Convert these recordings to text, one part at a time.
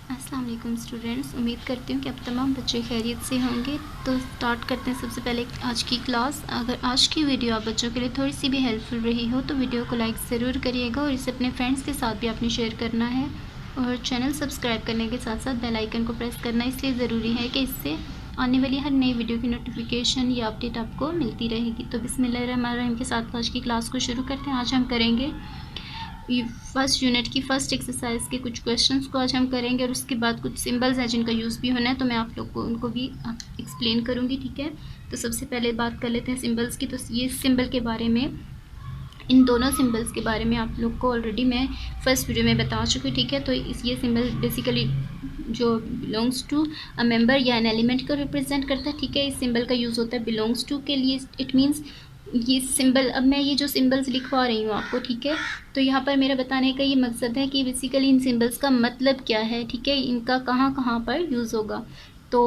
अस्सलाम वालेकुम स्टूडेंट्स, उम्मीद करती हूँ कि आप तमाम बच्चे खैरियत से होंगे। तो स्टार्ट करते हैं सबसे पहले आज की क्लास। अगर आज की वीडियो आप बच्चों के लिए थोड़ी सी भी हेल्पफुल रही हो तो वीडियो को लाइक ज़रूर करिएगा और इसे अपने फ्रेंड्स के साथ भी आपने शेयर करना है। और चैनल सब्सक्राइब करने के साथ साथ बेल आइकन को प्रेस करना इसलिए ज़रूरी है कि इससे आने वाली हर नई वीडियो की नोटिफिकेशन या अपडेट आपको मिलती रहेगी। तो बिस्मिल्लाहिर्रहमानिर्रहीम के साथ आज की क्लास को शुरू करते हैं। आज हम करेंगे फर्स्ट यूनिट की फर्स्ट एक्सरसाइज के कुछ क्वेश्चंस को आज हम करेंगे और उसके बाद कुछ सिंबल्स हैं जिनका यूज़ भी होना है, तो मैं आप लोग को उनको भी एक्सप्लेन करूँगी। ठीक है, तो सबसे पहले बात कर लेते हैं सिंबल्स की। तो ये सिंबल के बारे में, इन दोनों सिंबल्स के बारे में आप लोग को ऑलरेडी मैं फर्स्ट वीडियो में बता चुकी हूँ। ठीक है, तो ये सिंबल बेसिकली जो बिलोंग्स टू अ मेंबर या एन एलिमेंट को रिप्रेजेंट करता है। ठीक है, इस सिंबल का यूज़ होता है बिलोंग्स टू के लिए। इट मीन्स ये सिंबल, अब मैं ये जो सिंबल्स लिखवा रही हूँ आपको, ठीक है, तो यहाँ पर मेरा बताने का ये मकसद है कि बेसिकली इन सिंबल्स का मतलब क्या है। ठीक है, इनका कहाँ कहाँ पर यूज़ होगा। तो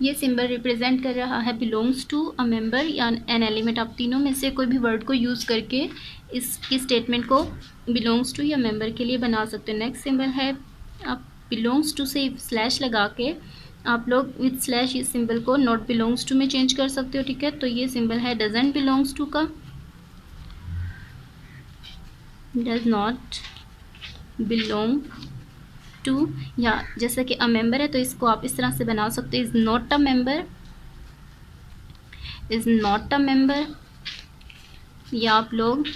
ये सिंबल रिप्रेजेंट कर रहा है बिलोंग्स टू अ मेंबर या एन एलिमेंट। आप तीनों में से कोई भी वर्ड को यूज़ करके इसकी स्टेटमेंट को बिलोंग्स टू या मेंबर के लिए बना सकते हो। नेक्स्ट सिंबल है, आप बिलोंग्स टू से स्लैश लगा के आप लोग विथ स्लैश इस सिंबल को नॉट बिलोंग्स टू में चेंज कर सकते हो। ठीक है, तो ये सिंबल है डजंट बिलोंग्स टू का, डज नॉट बिलोंग टू। या जैसा कि अ मेंबर है तो इसको आप इस तरह से बना सकते हो, is not a member, is not a member. या आप लोग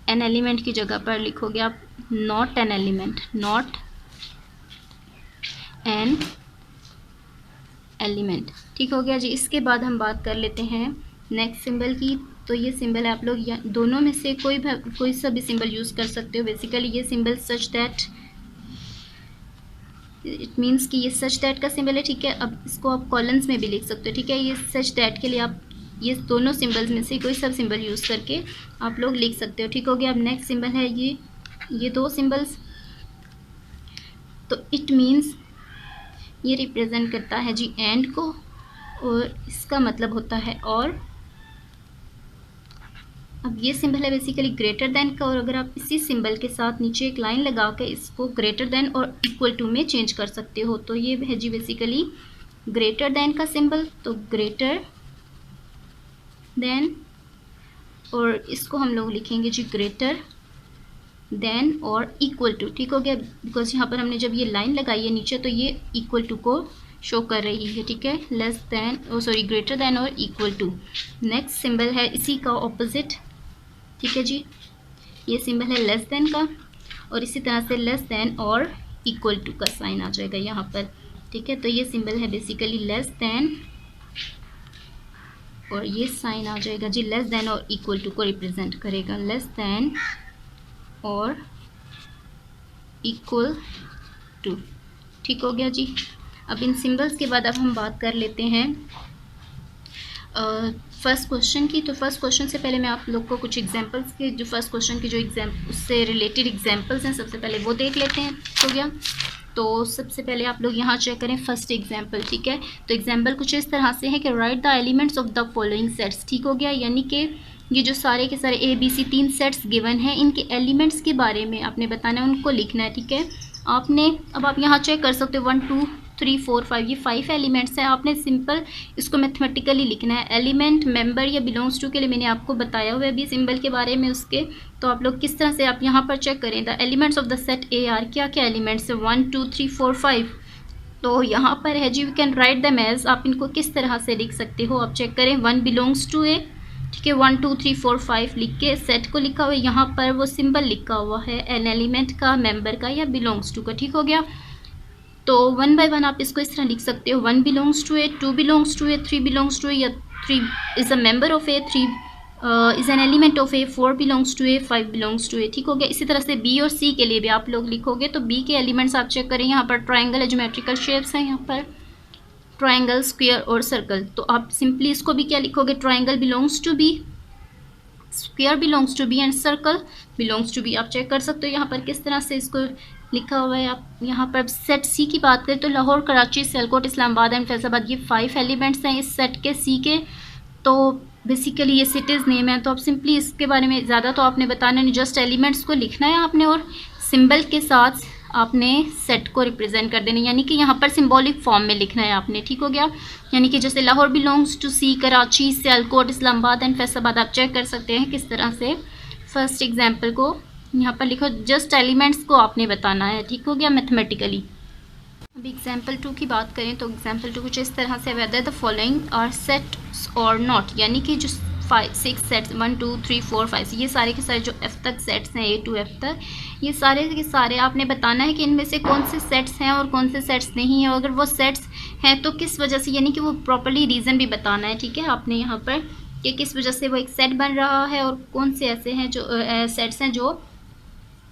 एन एलिमेंट की जगह पर लिखोगे आप not an element, not an element. ठीक हो गया जी। इसके बाद हम बात कर लेते हैं नेक्स्ट सिंबल की। तो ये सिंबल है, आप लोग दोनों में से कोई सा भी सिंबल यूज़ कर सकते हो। बेसिकली ये symbol such that, it means कि ये सच दैट का सिंबल है। ठीक है, अब इसको आप कॉलम्स में भी लिख सकते हो। ठीक है, ये सच दैट के लिए आप ये दोनों सिंबल्स में से कोई सब सिंबल यूज़ करके आप लोग लिख सकते हो। ठीक हो गया। अब नेक्स्ट सिंबल है ये दो सिंबल्स, तो इट मीन्स ये रिप्रेजेंट करता है जी एंड को, और इसका मतलब होता है और। अब ये सिंबल है बेसिकली ग्रेटर देन का, और अगर आप इसी सिंबल के साथ नीचे एक लाइन लगा के इसको ग्रेटर देन और इक्वल टू में चेंज कर सकते हो। तो ये है जी बेसिकली ग्रेटर देन का सिंबल, तो ग्रेटर देन, और इसको हम लोग लिखेंगे जी ग्रेटर देन और इक्वल टू। ठीक हो गया, बिकॉज यहाँ पर हमने जब ये लाइन लगाई है नीचे तो ये इक्वल टू को शो कर रही है। ठीक है, लेस देन, ग्रेटर देन और इक्वल टू। नेक्स्ट सिंबल है इसी का ऑपोजिट। ठीक है जी, ये सिंबल है लेस देन का, और इसी तरह से लेस देन और इक्वल टू का साइन आ जाएगा यहाँ पर। ठीक है, तो ये सिंबल है बेसिकली लेस देन, और ये साइन आ जाएगा जी लेस देन और इक्वल टू को रिप्रेजेंट करेगा, लेस देन और इक्वल टू। ठीक हो गया जी। अब इन सिंबल्स के बाद अब हम बात कर लेते हैं फर्स्ट क्वेश्चन की। तो फर्स्ट क्वेश्चन से पहले मैं आप लोग को कुछ एग्जांपल्स के, जो फर्स्ट क्वेश्चन की जो उससे रिलेटेड एग्जांपल्स हैं, सबसे पहले वो देख लेते हैं। हो गया, तो सबसे पहले आप लोग यहाँ चेक करें फर्स्ट एग्जांपल। ठीक है, तो एग्जांपल कुछ इस तरह से है कि right the elements of the following sets. ठीक हो गया, यानी कि ये जो सारे के सारे ABC 3 सेट्स गिवन हैं, इनके एलिमेंट्स के बारे में आपने बताना है, उनको लिखना है। ठीक है, आपने, अब आप यहाँ चेक कर सकते हो 1 2 3 4 5, ये 5 एलिमेंट्स हैं। आपने सिंपल इसको मैथमेटिकली लिखना है। एलिमेंट, मेंबर या बिलोंग्स टू के लिए मैंने आपको बताया हुआ है भी सिंबल के बारे में उसके, तो आप लोग किस तरह से आप यहाँ पर चेक करें the elements of the set A R, क्या क्या एलिमेंट्स है 1 2 3 4 5। तो यहाँ पर है जी we can write them as, आप इनको किस तरह से लिख सकते हो, आप चेक करें 1 बिलोंग्स टू ए। ठीक है, 1 2 3 4 5 लिख के सेट को लिखा हुआ है, यहाँ पर वो सिंबल लिखा हुआ है एन एलिमेंट का, मेंबर का या बिलोंग्स टू का। ठीक हो गया, तो 1 बाय 1 आप इसको इस तरह लिख सकते हो, 1 belongs to A, 2 belongs to A, 3 belongs to A, या 3 is a member of A, 3 is an element of A, 4 belongs to A, 5 belongs to A. ठीक हो गया। इसी तरह से बी और सी के लिए भी आप लोग लिखोगे, तो बी के एलिमेंट्स आप चेक करें, यहाँ पर ट्राइंगल है, ज्योमेट्रिकल शेप्स हैं, यहाँ पर ट्राइंगल, स्क्वायर और सर्कल। तो आप सिंपली इसको भी क्या लिखोगे, triangle belongs to B, square belongs to B and circle belongs to B. आप चेक कर सकते हो यहाँ पर किस तरह से इसको लिखा हुआ है। आप यहाँ पर सेट सी की बात करें तो लाहौर, कराची, सियालकोट, इस्लामाबाद एंड फैसलाबाद, ये 5 एलिमेंट्स हैं इस सेट के, सी के। तो बेसिकली ये सिटीज़ नेम है, तो आप सिंपली इसके बारे में ज़्यादा तो आपने बताना नहीं, जस्ट एलिमेंट्स को लिखना है आपने, और सिंबल के साथ आपने सेट को रिप्रेजेंट कर देना, यानी कि यहाँ पर सिंबॉलिक फॉर्म में लिखना है आपने, ठीक हो गया। यानी कि जैसे Lahore belongs to C, Karachi, Sialkot, Islamabad and Faisalabad. आप चेक कर सकते हैं किस तरह से फर्स्ट एग्जाम्पल को यहाँ पर लिखो, जस्ट एलिमेंट्स को आपने बताना है, ठीक हो गया, मैथमेटिकली। अब एग्जाम्पल 2 की बात करें तो एग्जाम्पल 2 कुछ इस तरह से, whether the following are sets और नॉट, यानी कि जो 6 सेट्स 1 2 3 4 5 ये सारे के सारे जो F तक सेट्स हैं, A to F तक, ये सारे के सारे आपने बताना है कि इनमें से कौन से सेट्स हैं और कौन से सेट्स नहीं हैं, अगर वो सेट्स हैं तो किस वजह से, यानी कि वो प्रॉपर्ली रीज़न भी बताना है, ठीक है, आपने यहाँ पर कि किस वजह से वो एक सेट बन रहा है और कौन से ऐसे हैं जो सेट्स हैं जो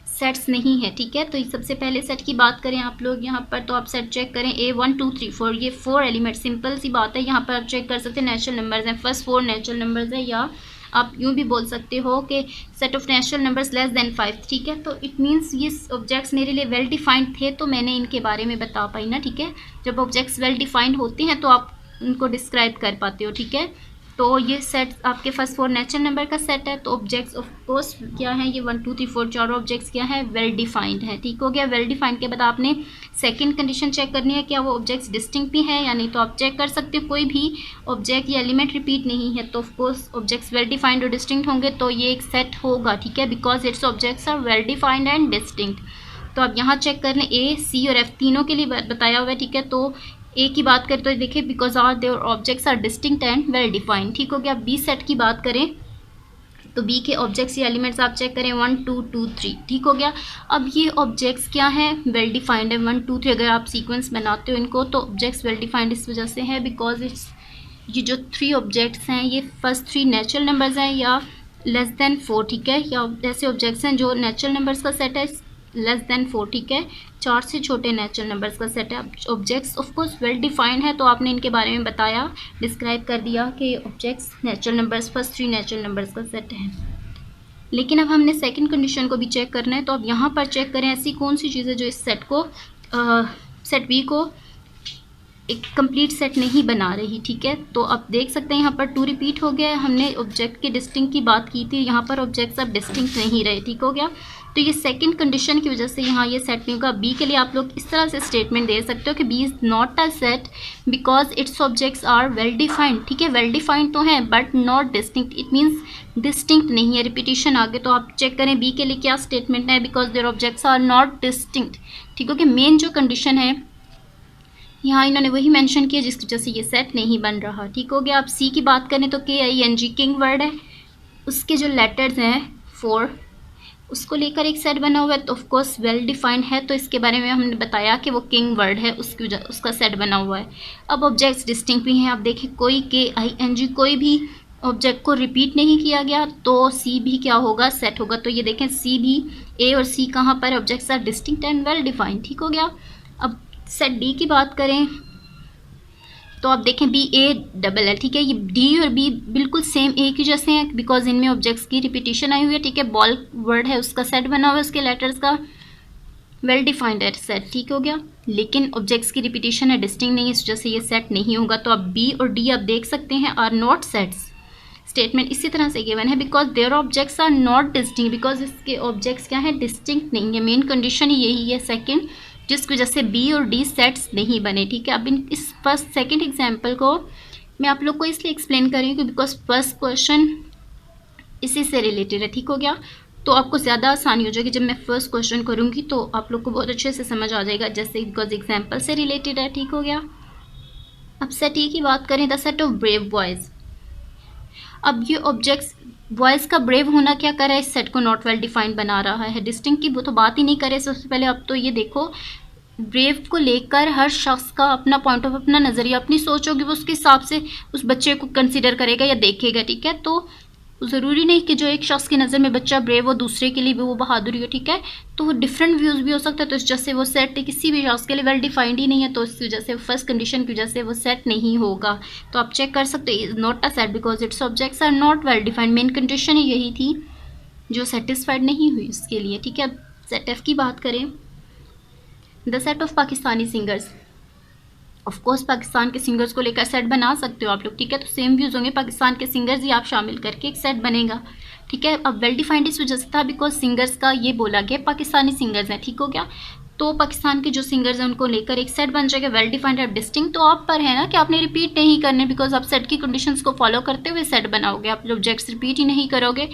सेट्स नहीं है, ठीक है। तो सबसे पहले सेट की बात करें आप लोग यहाँ पर, तो आप सेट चेक करें A 1 2 3 4, ये 4 एलिमेंट, सिंपल सी बात है। यहाँ पर आप चेक कर सकते हैं नेचुरल नंबर्स हैं, फर्स्ट 4 नेचुरल नंबर्स है, या आप यूँ भी बोल सकते हो कि set of natural numbers less than 5, ठीक है। तो इट मीन्स ये ऑब्जेक्ट्स मेरे लिए वेल डिफाइंड थे तो मैंने इनके बारे में बता पाई ना, ठीक है। जब ऑब्जेक्ट्स वेल डिफाइंड होते हैं तो आप उनको डिस्क्राइब कर पाते हो, ठीक है। तो ये सेट आपके फर्स्ट 4 नेचुरल नंबर का सेट है, तो ऑब्जेक्ट्स ऑफ कोर्स क्या है, ये 1 2 3 4 चारों ऑब्जेक्ट्स क्या है, वेल डिफाइंड है, ठीक हो गया। वेल डिफाइंड के बाद आपने सेकंड कंडीशन चेक करनी है, क्या वो ऑब्जेक्ट्स डिस्टिंक्ट भी है या नहीं। तो आप चेक कर सकते हो कोई भी ऑब्जेक्ट या एलिमेंट रिपीट नहीं है तो ऑफकोर्स ऑब्जेक्ट्स वेल डिफाइंड और डिस्टिंक्ट होंगे, तो ये एक सेट होगा, ठीक है, because its objects are well defined and distinct. तो आप यहाँ चेक कर लें, A C और F तीनों के लिए बताया हुआ है, ठीक है। तो ए की बात करें तो देखिए because are their objects are distinct and well defined, ठीक हो गया। बी सेट की बात करें तो बी के ऑब्जेक्ट्स या एलिमेंट्स आप चेक करें 1 2 2 3, ठीक हो गया। अब ये ऑब्जेक्ट्स क्या है, वेल डिफाइंड है, 1 2 3 अगर आप सीक्वेंस बनाते हो इनको तो ऑब्जेक्ट्स वेल डिफाइंड इस वजह से है बिकॉज इट्स ये जो 3 ऑब्जेक्ट्स हैं ये फर्स्ट 3 नेचुरल नंबर्स हैं या लेस देन 4, ठीक है, या ऐसे ऑब्जेक्ट्स हैं जो नेचुरल नंबर्स का सेट है लेस देन 4, ठीक है, 4 से छोटे नेचुरल नंबर्स का सेट है। Objects of course well defined है तो आपने इनके बारे में बताया, डिस्क्राइब कर दिया कि objects natural numbers first 3 natural numbers का सेट है। लेकिन अब हमने सेकंड कंडीशन को भी चेक करना है, तो अब यहाँ पर चेक करें ऐसी कौन सी चीज़ है जो इस सेट को सेट बी को एक कंप्लीट सेट नहीं बना रही, ठीक है। तो आप देख सकते हैं यहाँ पर 2 रिपीट हो गया है, हमने ऑब्जेक्ट के डिस्टिंक्ट की बात की थी, यहाँ पर ऑब्जेक्ट्स अब डिस्टिंक्ट नहीं रहे, ठीक हो गया। तो ये सेकंड कंडीशन की वजह से यहाँ ये सेट नहीं होगा। बी के लिए आप लोग इस तरह से स्टेटमेंट दे सकते हो कि B is not a set because its objects are well defined, ठीक है, वेल डिफाइंड तो हैं but not distinct, it means distinct नहीं है, रिपीटिशन आगे। तो आप चेक करें बी के लिए क्या स्टेटमेंट है, because their objects are not distinct, ठीक हो गया। मेन जो कंडीशन है यहाँ इन्होंने वही मेंशन किया जिसकी वजह से ये सेट नहीं बन रहा, ठीक हो गया। अब सी की बात करें तो KING किंग वर्ड है, उसके जो लेटर्स हैं 4 उसको लेकर एक सेट बना हुआ है, तो ऑफकोर्स वेल डिफाइंड है, तो इसके बारे में हमने बताया कि वो किंग वर्ड है, उसका सेट बना हुआ है। अब ऑब्जेक्ट्स डिस्टिंक्ट भी हैं, आप देखिए कोई KING कोई भी ऑब्जेक्ट को रिपीट नहीं किया गया तो सी भी क्या होगा, सेट होगा। तो ये देखें सी भी, ए और सी कहाँ पर objects are distinct and well defined, ठीक हो गया। अब सेट डी की बात करें तो आप देखें BA है, ठीक है, ये डी और बी बिल्कुल सेम ए की जैसे हैं बिकॉज इनमें ऑब्जेक्ट्स की रिपीटिशन आई हुई है, ठीक है। बॉल वर्ड है उसका सेट बना हुआ है, उसके लेटर्स का वेल डिफाइंड है सेट, ठीक हो गया। लेकिन ऑब्जेक्ट्स की रिपीटिशन है, डिस्टिंक्ट नहीं है, इस वजह से ये सेट नहीं होगा। तो अब बी और डी आप देख सकते हैं आर नॉट सेट्स, स्टेटमेंट इसी तरह से गिवन है because their objects are not distinct, because इसके ऑब्जेक्ट्स क्या है, डिस्टिंक्ट नहीं है। मेन कंडीशन यही है सेकेंड, जिसकी वजह से बी और डी सेट्स नहीं बने, ठीक है। अब इस फर्स्ट सेकंड एग्जांपल को मैं आप लोग को इसलिए एक्सप्लेन कर रही हूँ बिकॉज फर्स्ट क्वेश्चन इसी से रिलेटेड है, ठीक हो गया। तो आपको ज़्यादा आसानी हो जाएगी जब मैं फर्स्ट क्वेश्चन करूँगी तो आप लोग को बहुत अच्छे से समझ आ जाएगा, जैसे बिकॉज एग्जाम्पल से रिलेटेड है, ठीक हो गया। अब सेट ई की बात करें, the set of brave boys. अब ये ऑब्जेक्ट्स बॉयज़ का ब्रेव होना क्या कर रहा है, इस सेट को नॉट वेल डिफाइंड बना रहा है, डिस्टिंक्ट की वो तो बात ही नहीं करे। सबसे पहले अब तो ये देखो ब्रेव को लेकर हर शख्स का अपना पॉइंट ऑफ अपना नज़रिया, अपनी सोच होगी, वो उसके हिसाब से उस बच्चे को कंसीडर करेगा या देखेगा, ठीक है। तो ज़रूरी नहीं कि जो एक शख्स की नज़र में बच्चा ब्रेव हो दूसरे के लिए भी वो बहादुरी हो, ठीक है। तो वो डिफरेंट व्यूज़ भी हो सकता है, तो इस वजह से वो सेट किसी भी शख्स के लिए वेल डिफाइंड ही नहीं है, तो इस वजह से फर्स्ट कंडीशन की वजह से वो सेट नहीं होगा। तो आप चेक कर सकते हो is not a set because its objects are not well defined. Main condition ही यही थी जो सेटिस्फाइड नहीं हुई उसके लिए, ठीक है। सेट एफ की बात करें, the set of Pakistani singers, of course Pakistan के सिंगर्स को लेकर सेट बना सकते हो आप लोग, ठीक है। तो सेम व्यूज़ होंगे, पाकिस्तान के सिंगर्स ही आप शामिल करके एक सेट बनेगा, ठीक है। अब वेल डिफाइंड इस वजह से था बिकॉज सिंगर्स का ये बोला गया पाकिस्तानी सिंगर्स हैं, ठीक हो गया। तो पाकिस्तान के जो सिंगर्स हैं उनको लेकर एक सेट बन जाएगा वेल डिफाइंड और डिस्टिंक्ट। तो आप पर है ना कि आपने रिपीट नहीं करने, बिकॉज आप सेट की कंडीशंस को फॉलो करते हुए सेट बनाओगे, आप ऑब्जेक्ट्स रिपीट ही नहीं करोगे।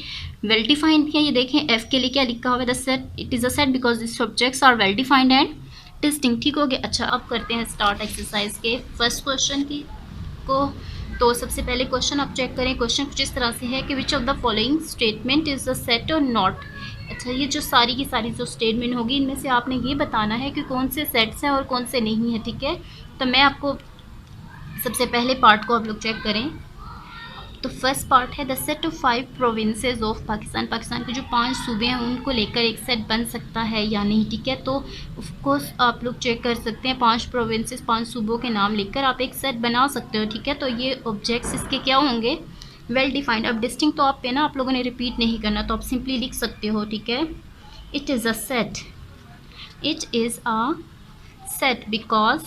वेल डिफाइंड क्या, ये देखें एफ के लिए क्या लिखा हुआ है, the set it is a set because this objects are well defined and distinct. ठीक हो गया। अच्छा, अब करते हैं स्टार्ट एक्सरसाइज के फर्स्ट क्वेश्चन की को। तो सबसे पहले क्वेश्चन आप चेक करें। क्वेश्चन कुछ इस तरह से है कि विच of the following statement is a set और नॉट। अच्छा, ये जो सारी की सारी जो स्टेटमेंट होगी इनमें से आपने ये बताना है कि कौन से सेट्स हैं और कौन से नहीं हैं। ठीक है, तो मैं आपको सबसे पहले पार्ट को आप लोग चेक करें। तो फर्स्ट पार्ट है the set of 5 provinces of Pakistan. Pakistan के जो 5 सूबे हैं उनको लेकर एक सेट बन सकता है या नहीं। ठीक है, तो ऑफकोर्स आप लोग चेक कर सकते हैं 5 प्रोविंसेस, 5 सूबों के नाम लिखकर आप एक सेट बना सकते हो। ठीक है, तो ये ऑब्जेक्ट्स इसके क्या होंगे, वेल डिफाइंड। अब डिस्टिंक्ट तो आप पे ना आप लोगों ने रिपीट नहीं करना, तो आप सिंपली लिख सकते हो। ठीक है, it is a set, it is a set because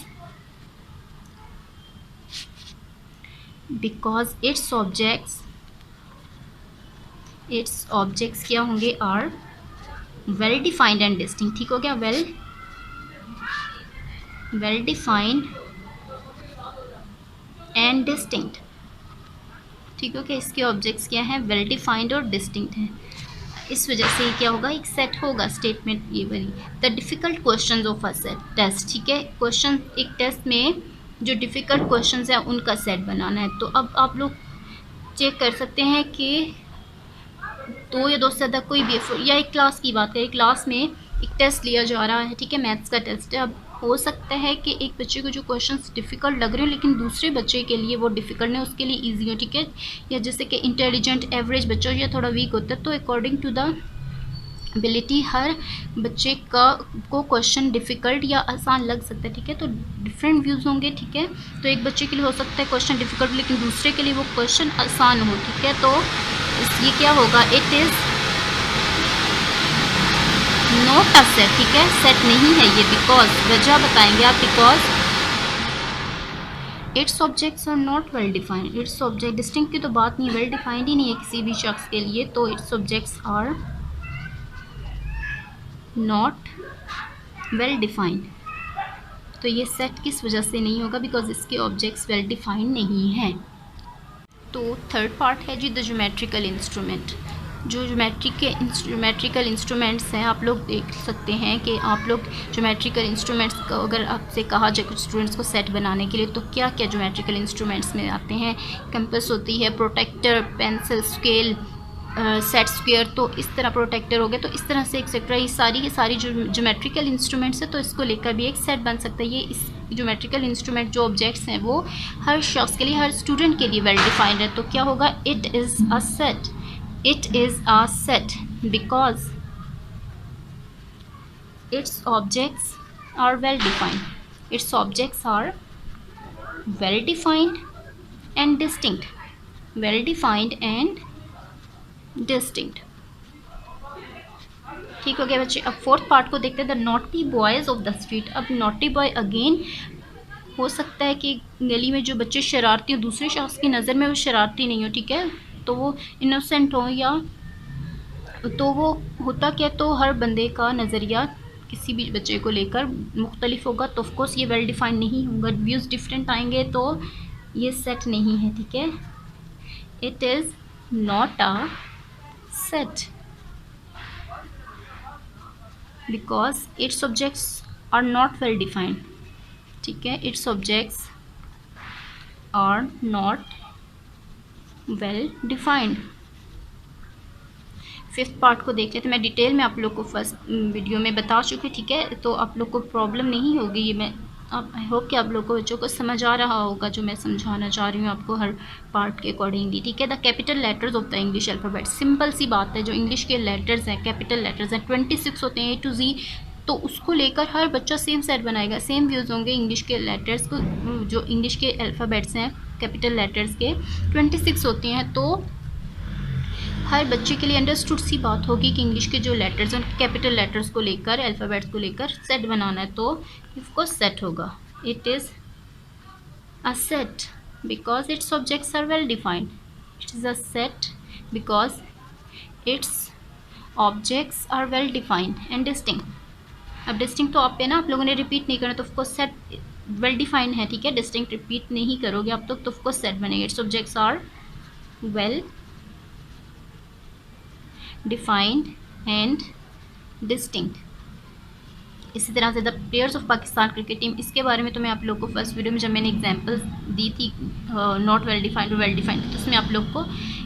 its objects क्या होंगे, are well defined and distinct. ठीक हो गया, वेल डिफाइंड एंड डिस्टिंक्ट। ठीक हो गया, इसके ऑब्जेक्ट्स क्या हैं, वेल डिफाइंड और डिस्टिंक्ट हैं। इस वजह से क्या होगा, एक सेट होगा स्टेटमेंट ये वाली। The difficult question of a set test. ठीक है, क्वेश्चन एक टेस्ट में जो डिफ़िकल्ट क्वेश्चन है उनका सेट बनाना है। तो अब आप लोग चेक कर सकते हैं कि 2 या 2 से ज़्यादा कोई भी, या एक क्लास की बात करें, क्लास में एक टेस्ट लिया जा रहा है। ठीक है, मैथ्स का टेस्ट है। अब हो सकता है कि एक बच्चे को जो क्वेश्चंस डिफ़िकल्ट लग रहे हो लेकिन दूसरे बच्चे के लिए वो डिफ़िकल्ट नहीं, उसके लिए ईजी हो। ठीक है, या जैसे कि इंटेलिजेंट एवरेज बच्चा या थोड़ा वीक होता है, तो अकॉर्डिंग टू द एबिलिटी हर बच्चे का को क्वेश्चन डिफ़िकल्ट या आसान लग सकता है। ठीक है, तो डिफरेंट व्यूज़ होंगे। ठीक है, तो एक बच्चे के लिए हो सकता है क्वेश्चन डिफ़िकल्ट लेकिन दूसरे के लिए वो क्वेश्चन आसान हो। ठीक है, तो ये क्या होगा, it is not a set. ठीक है, सेट नहीं है ये, बिकॉज वजह बताएंगे आप, because its objects are not well defined. Its object distinct की तो बात नहीं, वेल डिफाइंड ही नहीं है किसी भी शख्स के लिए, तो its objects are not well defined. तो ये सेट किस वजह से नहीं होगा, बिकॉज इसके ऑब्जेक्ट्स वेल डिफाइंड नहीं हैं। तो थर्ड पार्ट है जी द ज्योमेट्रिकल इंस्ट्रूमेंट। जो ज्योमेट्रिकल इंस्ट्रूमेंट्स हैं, आप लोग देख सकते हैं कि आप लोग ज्योमेट्रिकल इंस्ट्रूमेंट्स को अगर आपसे कहा जाए कुछ स्टूडेंट्स को सेट बनाने के लिए, तो क्या क्या ज्योमेट्रिकल इंस्ट्रूमेंट्स में आते हैं, कंपास होती है, protractor, pencil, scale, set square, तो इस तरह प्रोटेक्टर हो गए, तो इस तरह से एक्सेट्रा, ये सारी जो ज्योमेट्रिकल इंस्ट्रूमेंट्स है, तो इसको लेकर भी एक सेट बन सकता है। ये इस ज्योमेट्रिकल इंस्ट्रूमेंट जो ऑब्जेक्ट्स हैं वो हर शख्स के लिए, हर स्टूडेंट के लिए वेल डिफाइंड है। तो क्या होगा, it is a set, it is a set because its objects are well defined, its objects are well defined and distinct, well defined and distinct. ठीक हो गया बच्चे। अब फोर्थ पार्ट को देखते हैं, the naughty boys of the street. अब naughty boy again हो सकता है कि गली में जो बच्चे शरारती हो, दूसरे शख्स की नज़र में वो शरारती नहीं हो। ठीक है, तो वो इनोसेंट हो, या तो वो होता क्या, तो हर बंदे का नज़रिया किसी भी बच्चे को लेकर मुख्तलिफ होगा, तो ऑफकोर्स ये वेल डिफाइंड नहीं होगा, व्यूज़ डिफरेंट आएंगे, तो ये सेट नहीं है। ठीक है, it is not a set because its objects are not well defined. ठीक है, its objects are not well defined। Fifth part को देख लेते हैं। मैं डिटेल में आप लोग को फर्स्ट वीडियो में बता चुकी। ठीक है, तो आप लोग को प्रॉब्लम नहीं होगी, ये मैं आई होप कि आप लोग को बच्चों को समझ आ रहा होगा जो मैं समझाना चाह रही हूँ आपको हर पार्ट के अकॉर्डिंगली। ठीक है, the capital letters of the English alphabet. Simple सी बात है, जो इंग्लिश के लेटर्स हैं, कैपिटल लेटर्स हैं, 26 होते हैं A to Z, तो उसको लेकर हर बच्चा सेम सेट बनाएगा, सेम व्यूज़ होंगे इंग्लिश के लेटर्स को। जो इंग्लिश के अल्फ़ाबेट्स हैं कैपिटल लेटर्स के 26 होते हैं, तो हर बच्चे के लिए अंडरस्टूड सी बात होगी कि इंग्लिश के जो लेटर्स हैं कैपिटल लेटर्स को लेकर, अल्फ़ाबेट्स को लेकर सेट बनाना है, तो इसको सेट होगा। It is a set because its objects are well defined. It is a set because its objects are well defined and distinct. अब डिस्टिंक्ट तो आप पे ना आप लोगों ने रिपीट नहीं करना, तो ऑफकोर्स सेट वेल डिफाइंड है, ठीक है। डिस्टिंक्ट रिपीट नहीं करोगे आप तो ऑफकोर्स सेट बनेगा। Its objects are well defined and distinct. इसी तरह से the players of Pakistan cricket team, इसके बारे में तो मैं आप लोग को फर्स्ट वीडियो में जब मैंने एग्जांपल्स दी थी नॉट वेल डिफाइंड और वेल डिफाइंड, तो उसमें आप लोग को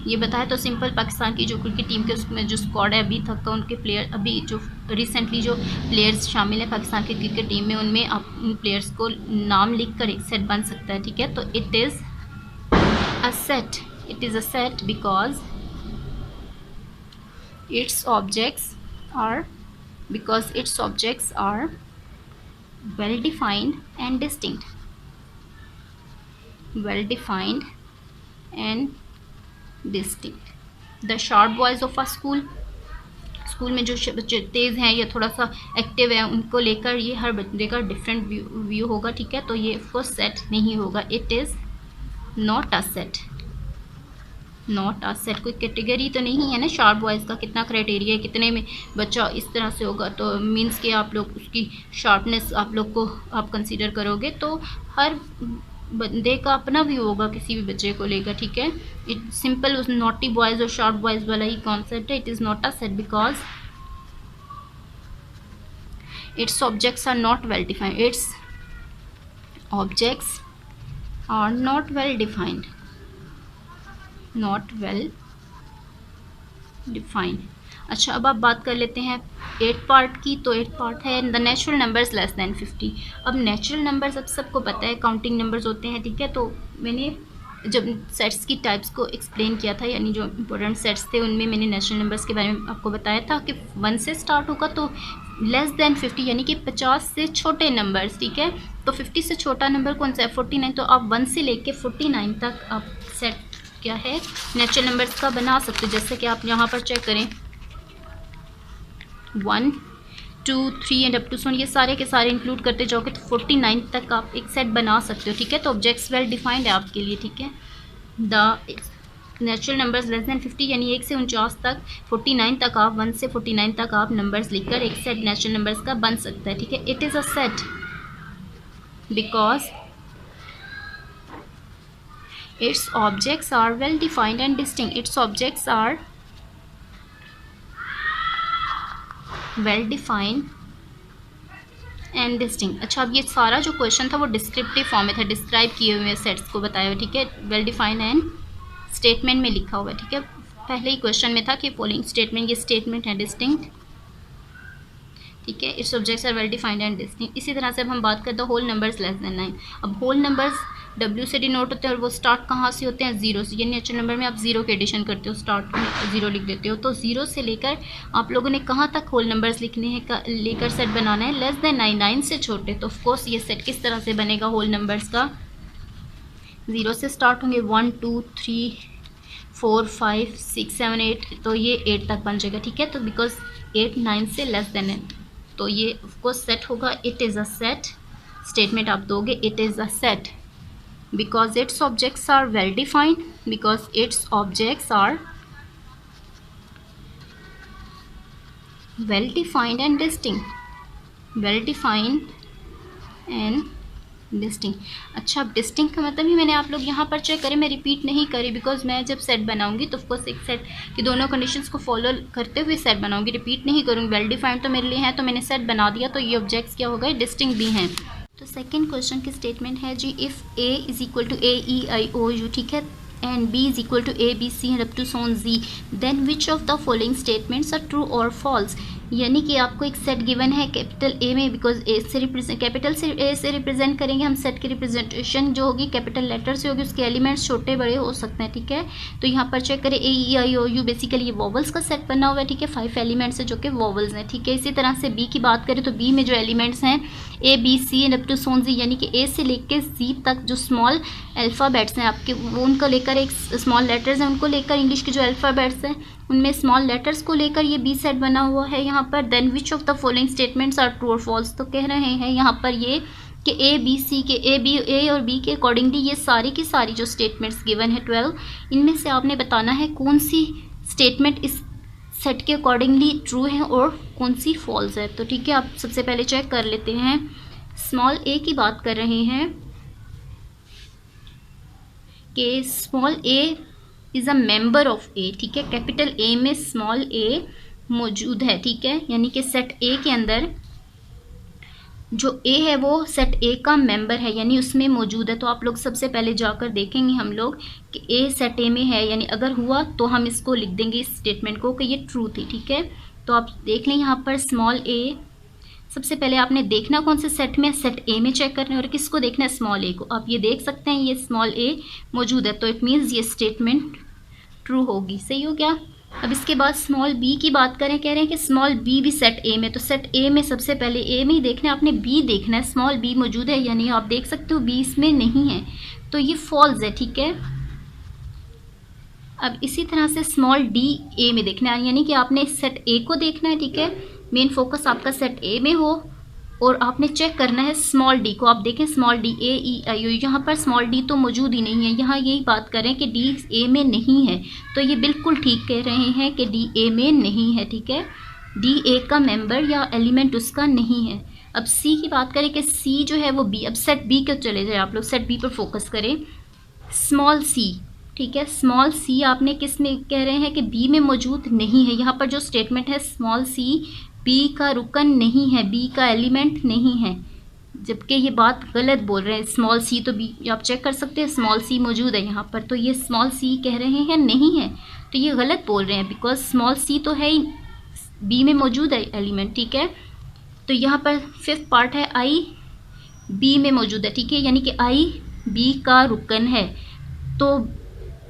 ये बताया। तो सिंपल पाकिस्तान की जो क्रिकेट टीम के उसमें जो स्क्वाड है अभी तक का, उनके प्लेयर अभी जो रिसेंटली जो प्लेयर्स शामिल हैं पाकिस्तान की क्रिकेट टीम में, उनमें आप उन प्लेयर्स को नाम लिख कर एक सेट बन सकता है, ठीक है। तो it is a set, it is a set because its objects are well defined and distinct, well defined and distinct. The sharp boys of a school, school में जो बच्चे तेज़ हैं या थोड़ा सा एक्टिव है, उनको लेकर ये हर बंदे का डिफरेंट व्यू होगा, ठीक है। तो ये ऑफकोर्स सेट नहीं होगा। It is not a set, not a set. कोई कैटेगरी तो नहीं है ना शार्प बॉयज़ का, कितना क्राइटेरिया है, कितने में बच्चा इस तरह से होगा, तो मींस कि आप लोग उसकी शार्पनेस आप लोग को आप कंसीडर करोगे, तो हर बंदे का अपना व्यू होगा किसी भी बच्चे को लेकर, ठीक है। इट सिंपल उस नॉटी बॉयज़ और शार्प बॉयज़ वाला ही कॉन्सेप्ट है। It is not a set because its objects are not well defined, its objects are not well defined, not well defined. अच्छा, अब आप बात कर लेते हैं 8 पार्ट की। तो 8 पार्ट है the natural numbers less than 50। अब नेचुरल नंबर्स अब सबको पता है काउंटिंग नंबर्स होते हैं, ठीक है। तो मैंने जब सेट्स की टाइप्स को एक्सप्लेन किया था, यानी जो इंपॉर्टेंट सेट्स थे उनमें मैंने नेचुरल नंबर्स के बारे में आपको बताया था कि 1 से स्टार्ट होगा, तो लेस दैन 50 यानी कि 50 से छोटे नंबर्स, ठीक है। तो 50 से छोटा नंबर कौन सा है? 49। तो आप 1 से लेके 49 तक आप सेट क्या है नेचुरल नंबर्स का बना सकते हो। जैसे कि आप यहाँ पर चेक करें 1 2 3 एंड अप टू सोन, ये सारे के सारे इंक्लूड करते जाओगे तो 49 तक आप एक सेट बना सकते हो, ठीक है। तो ऑब्जेक्ट्स वेल डिफाइंड है आपके लिए, ठीक है। The natural numbers less than 50 यानी 1 से 49 तक, 49 तक आप 1 से 49 तक आप नंबर्स लिखकर एक सेट नेचुरल नंबर्स का बन सकता है, ठीक है। It is a set because its objects are well defined and distinct, its objects are well defined and distinct। अच्छा, अब ये सारा जो क्वेश्चन था वो डिस्क्रिप्टिव फॉर्म में था, डिस्क्राइब किए हुए सेट्स को बताया हुआ, ठीक है। वेल डिफाइंड एंड स्टेटमेंट में लिखा हुआ है, ठीक है। पहले ही क्वेश्चन में था कि फॉलोइंग स्टेटमेंट, ये स्टेटमेंट है डिस्टिंक्ट, ठीक है। Its objects are well defined and distinct. इसी तरह से अब हम बात करते हैं होल नंबर्स लेस देन 9। अब होल नंबर्स W से डिनोट होते हैं और वो स्टार्ट कहाँ से होते हैं? 0 से, यानी नेचुरल नंबर में आप 0 के एडिशन करते हो, स्टार्ट में 0 लिख देते हो। तो 0 से लेकर आप लोगों ने कहाँ तक होल नंबर्स लिखने हैं, लेकर सेट बनाना है लेस देन 9, 9 से छोटे। तो ऑफकोर्स ये सेट किस तरह से बनेगा होल नंबर्स का? 0 से स्टार्ट होंगे 1 2 3 4 5 6 7 8, तो ये 8 तक बन जाएगा, ठीक है। तो बिकॉज 8 9 से लेस देन है, तो ये ऑफकोर्स सेट होगा। It is a set, statement आप दोगे it is a set because its objects are well defined, because its objects are well defined and distinct, well defined and distinct। अच्छा, अब distinct का मतलब ही मैंने आप लोग यहाँ पर चेक करें, मैं रिपीट नहीं करी बिकॉज मैं जब सेट बनाऊंगी तो ऑफकोर्स एक सेट की दोनों कंडीशंस को फॉलो करते हुए सेट बनाऊंगी, रिपीट नहीं करूँगी। वेल डिफाइंड तो मेरे लिए है, तो मैंने सेट बना दिया, तो ये ऑब्जेक्ट्स क्या हो गए? डिस्टिंक्ट भी हैं। तो सेकंड क्वेश्चन की स्टेटमेंट है जी, if A is equal to AEIOU, ठीक है, and B is equal to ABC and up to so on Z, then which of the following statements are true और फॉल्स। यानी कि आपको एक सेट गिवन है कैपिटल A में, बिकॉज A से रिप्रेजेंट, कैपिटल से A से रिप्रेजेंट करेंगे हम, सेट की रिप्रेजेंटेशन जो होगी कैपिटल लेटर से होगी, उसके एलिमेंट्स छोटे बड़े हो सकते हैं, ठीक है। तो यहाँ पर चेक करें AEIOU, बेसिकली ये वॉवल्स का सेट बना हुआ है, ठीक है। 5 एलिमेंट्स है जो कि वॉवल्स हैं, ठीक है। इसी तरह से B की बात करें तो B में जो एलिमेंट्स हैं ABC and up to so on Z, यानी कि A से लेकर Z तक जो स्मॉल अल्फ़ाबेट्स हैं आपके, वो उनको लेकर एक स्मॉल लेटर्स हैं, उनको लेकर इंग्लिश के जो अल्फ़ाबेट्स हैं उनमें स्मॉल लेटर्स को लेकर ये B सेट बना हुआ है यहाँ पर। Then which of the following statements are true और फॉल्स, तो कह रहे हैं यहाँ पर ये कि A और B के अकॉर्डिंगली ये सारी की सारी जो स्टेटमेंट्स गिवन है 12, इनमें से आपने बताना है कौन सी स्टेटमेंट इस सेट के अकॉर्डिंगली ट्रू है और कौन सी फॉल्स है। तो ठीक है, आप सबसे पहले चेक कर लेते हैं। स्मॉल ए की बात कर रहे हैं कि small A is a member of A. ठीक है, कैपिटल ए में स्मॉल ए मौजूद है। ठीक है, यानी कि सेट ए के अंदर जो ए है वो सेट ए का मेंबर है, यानी उसमें मौजूद है। तो आप लोग सबसे पहले जाकर देखेंगे हम लोग कि ए सेट ए में है, यानी अगर हुआ तो हम इसको लिख देंगे इस स्टेटमेंट को कि ये ट्रू थी। ठीक है, तो आप देख लें यहाँ पर स्मॉल ए, सबसे पहले आपने देखना कौन से सेट में, सेट ए में चेक करना है और किसको देखना है, स्मॉल ए को। आप ये देख सकते हैं ये स्मॉल ए मौजूद है, तो इट मीन्स ये स्टेटमेंट ट्रू होगी। सही हो गया। अब इसके बाद स्मॉल बी की बात करें, कह रहे हैं कि स्मॉल बी भी सेट ए में। तो सेट ए में सबसे पहले ए में ही देखना है आपने, बी देखना है, स्मॉल बी मौजूद है यानी आप देख सकते हो बी इसमें नहीं है, तो ये फॉल्स है। ठीक है, अब इसी तरह से स्मॉल डी ए में देखना है, यानी कि आपने सेट ए को देखना है। ठीक है, मेन फोकस आपका सेट ए में हो और आपने चेक करना है स्मॉल डी को। आप देखें स्मॉल डी ए ई आई ओ, यहाँ पर स्मॉल डी तो मौजूद ही नहीं है। यहाँ यही बात करें कि डी ए में नहीं है, तो ये बिल्कुल ठीक कह रहे हैं कि डी ए में नहीं है। ठीक है, डी ए का मेंबर या एलिमेंट उसका नहीं है। अब सी की बात करें कि सी जो है वो बी, अब सेट बी को चले जाए, आप लोग सेट बी पर फोकस करें। स्मॉल सी, ठीक है, स्मॉल सी आपने किस में कह रहे हैं कि बी में मौजूद नहीं है। यहाँ पर जो स्टेटमेंट है स्मॉल सी बी का रुकन नहीं है, बी का एलिमेंट नहीं है, जबकि ये बात गलत बोल रहे हैं। स्मॉल सी तो बी, आप चेक कर सकते हैं स्मॉल सी मौजूद है यहाँ पर, तो ये स्मॉल सी कह रहे हैं नहीं है, तो ये गलत बोल रहे हैं बिकॉज स्मॉल सी तो है ही, बी में मौजूद है एलिमेंट। ठीक है, तो यहाँ पर फिफ्थ पार्ट है आई बी में मौजूद है। ठीक है, यानी कि आई बी का रुकन है, तो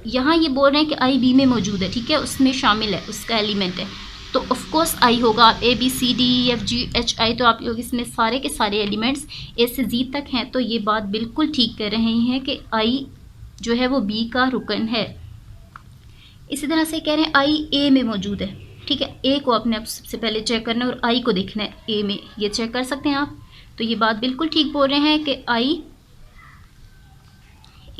यहाँ ये बोल रहे हैं कि आई बी में मौजूद है। ठीक है, उसमें शामिल है, उसका एलिमेंट है, तो ऑफ कोर्स आई होगा। A B C D E F G H I, तो आप लोग इसमें सारे के सारे एलिमेंट्स ए से जी तक हैं, तो ये बात बिल्कुल ठीक कर रहे हैं कि आई जो है वो बी का रुकन है। इसी तरह से कह रहे हैं आई ए में मौजूद है। ठीक है, ए को आपने अब सबसे पहले चेक करना है और आई को देखना है ए में, ये चेक कर सकते हैं आप। तो ये बात बिल्कुल ठीक बोल रहे हैं कि आई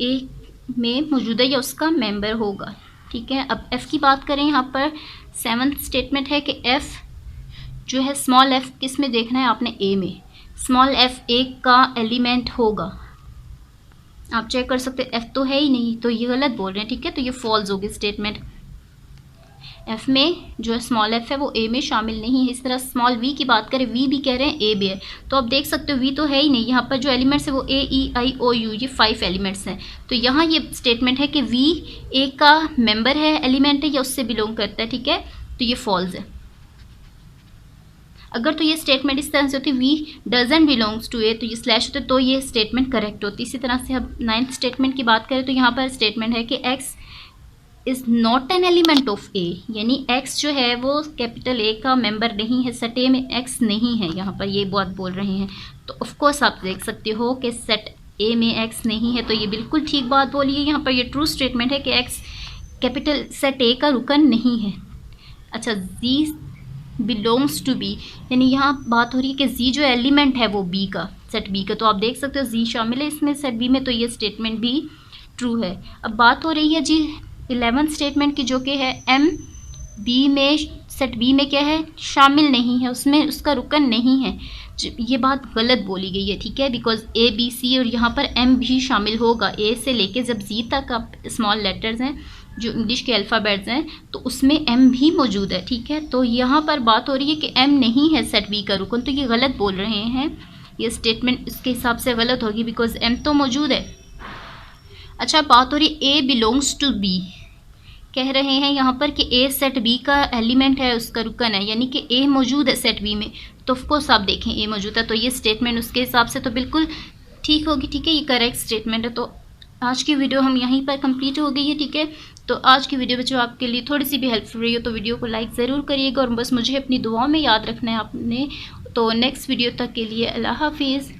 ए में मौजूद है या उसका मेंबर होगा। ठीक है, अब एफ़ की बात करें, यहाँ पर सेवन्थ स्टेटमेंट है कि एफ़ जो है स्मॉल एफ़ किस में देखना है आपने, ए में। स्मॉल एफ़ ए का एलिमेंट होगा, आप चेक कर सकते हैं एफ़ तो है ही नहीं, तो ये गलत बोल रहे हैं। ठीक है, तो ये फॉल्स होगी स्टेटमेंट। एफ़ में जो है स्मॉल एफ़ है वो ए में शामिल नहीं है। इस तरह स्मॉल वी की बात करें, वी भी कह रहे हैं ए भी है, तो आप देख सकते हो वी तो है ही नहीं, यहाँ पर जो एलिमेंट्स है वो ए ई आई ओ यू, ये 5 एलिमेंट्स हैं। तो यहाँ ये स्टेटमेंट है कि वी ए का मेंबर है, एलिमेंट है या उससे बिलोंग करता है। ठीक है, तो ये फॉल्स है। अगर तो ये स्टेटमेंट इस तरह से होती वी डजंट बिलोंग्स टू ए, तो ये स्लैश होते तो ये स्टेटमेंट करेक्ट होती। इसी तरह से अब 9th स्टेटमेंट की बात करें, तो यहाँ पर स्टेटमेंट है कि x is not an element of A, यानी एक्स जो है वो कैपिटल ए का मेंबर नहीं है, सेट ए में एक्स नहीं है, यहाँ पर ये बात बोल रहे हैं। तो ऑफकोर्स आप देख सकते हो कि सेट ए में एक्स नहीं है, तो ये बिल्कुल ठीक बात बोली है। यहाँ पर ये ट्रू स्टेटमेंट है कि एक्स कैपिटल सेट ए का रुकन नहीं है। अच्छा, जी बिलोंग्स टू बी, यानी यहाँ बात हो रही है कि जी जो एलिमेंट है वो बी का, सेट बी का, तो आप देख सकते हो जी शामिल है इसमें सेट बी में, तो ये स्टेटमेंट भी ट्रू है। अब बात हो रही है जी 11th स्टेटमेंट की, जो कि है एम बी में, सेट बी में क्या है, शामिल नहीं है, उसमें उसका रुकन नहीं है। ये बात गलत बोली गई है। ठीक है, बिकॉज ए बी सी और यहाँ पर एम भी शामिल होगा, ए से लेके जब जी तक आप स्मॉल लेटर्स हैं जो इंग्लिश के अल्फ़ाबेट्स हैं, तो उसमें एम भी मौजूद है। ठीक है, तो यहाँ पर बात हो रही है कि एम नहीं है सेट बी का रुकन, तो ये गलत बोल रहे हैं, ये स्टेटमेंट इसके हिसाब से गलत होगी बिकॉज एम तो मौजूद है। अच्छा, बात हो रही है ए बिलोंग्स टू बी, कह रहे हैं यहाँ पर कि ए सेट बी का एलिमेंट है, उसका रुकन है, यानी कि ए मौजूद है सेट बी में, तो ऑफकोर्स आप देखें ए मौजूद है, तो ये स्टेटमेंट उसके हिसाब से तो बिल्कुल ठीक होगी। ठीक है, ये करेक्ट स्टेटमेंट है। तो आज की वीडियो हम यहीं पर कंप्लीट हो गई है। ठीक है, तो आज की वीडियो बच्चों आपके लिए थोड़ी सी भी हेल्पफुल रही हो तो वीडियो को लाइक ज़रूर करिएगा और बस मुझे अपनी दुआ में याद रखना है आपने। तो नेक्स्ट वीडियो तक के लिए अल्लाह हाफिज़।